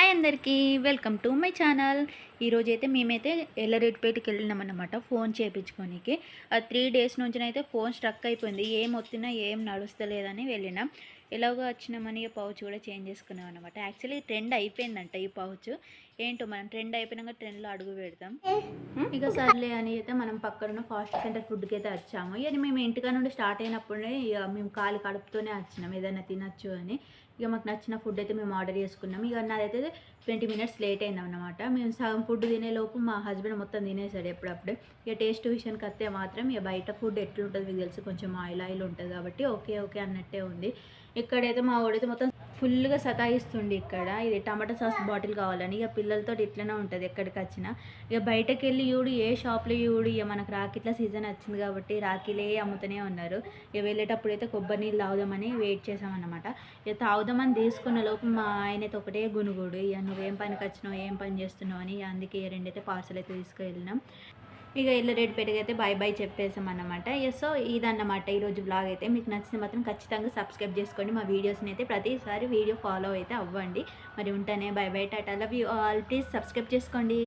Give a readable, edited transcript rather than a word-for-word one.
Hi అందరికీ welcome to my channel. ఈరోజైతే మేమైతే ఎల్లరెడ్డిపేటకి వెళ్ళినామన్నమాట ఫోన్ చేయించుకోనికి. 3 డేస్ నుంచినైతే ఫోన్ స్ట్రక్ అయిపోయింది, ఏం వస్తున్నా ఏం నడుస్తలేదని వెళ్ళినాం. ఎలాగో వచ్చినామని పౌచ్ కూడా చేంజ్ చేసుకున్నాం అనమాట. యాక్చువల్లీ ట్రెండ్ అయిపోయిందంట ఈ పౌచ్. ఏంటో మనం ట్రెండ్ అయిపోయినాక ట్రెండ్లో అడుగు పెడతాం. ఇక సర్లే అని అయితే మనం పక్కన ఫాస్ట్ సెంటర్ ఫుడ్కి అయితే వచ్చాము. ఇక మేము ఇంటికా నుండి స్టార్ట్ అయినప్పుడే ఇక మేము ఖాళీ కడుపుతోనే వచ్చినాం ఏదైనా తినచ్చు అని. ఇక మాకు నచ్చిన ఫుడ్ అయితే మేము ఆర్డర్ చేసుకున్నాం. ఇక నాదైతే 20 మినిట్స్ లేట్ అయిందన్నమాట. మేము సగం ఫుడ్ తినేలోపు మా హస్బెండ్ మొత్తం తినేసాడు ఎప్పుడప్పుడే. ఇక టేస్ట్ విషయానికి వస్తే మాత్రం ఇక బయట ఫుడ్ ఎట్లుంటుంది మీకు తెలుసు, కొంచెం ఆయిల్ ఉంటుంది కాబట్టి ఓకే ఓకే అన్నట్టే ఉంది. ఇక్కడైతే మా వాడైతే మొత్తం ఫుల్గా సతాయిస్తుండే. ఇక్కడ ఇది టమాటా సాస్ బాటిల్ కావాలని ఇక పిల్లలతో ఇట్లనే ఉంటుంది ఎక్కడికి వచ్చినా. ఇక బయటకు వెళ్ళి చూడు, ఏ షాప్లో చూడు, ఇక మనకు రాఖీల సీజన్ వచ్చింది కాబట్టి రాఖీలే అమ్ముతూనే ఉన్నారు. ఇక వెళ్ళేటప్పుడు అయితే కొబ్బరి నీళ్ళు తాగుదామని వెయిట్ చేసామన్నమాట. ఇక తాగుదామని తీసుకున్న లోపు మా ఆయన అయితే ఒకటే గునుగుడు, ఇక నువ్వేం పనికి వచ్చినావు ఏం పని చేస్తున్నావు అని. అందుకే రెండైతే పార్సల్ అయితే తీసుకువెళ్ళినాం. ఇక ఎల్లరెడ్డిపేటకి అయితే బాయ్ బాయ్ చెప్పేసాం అన్నమాట. సో ఇదన్నమాట ఈరోజు వ్లాగ్ అయితే. మీకు నచ్చితే మాత్రం ఖచ్చితంగా సబ్స్క్రైబ్ చేసుకోండి. మా వీడియోస్ని అయితే ప్రతిసారి వీడియో ఫాలో అయితే అవ్వండి. మరి ఉంటానే, bye bye, tata, love you all. Please subscribe చేసుకోండి.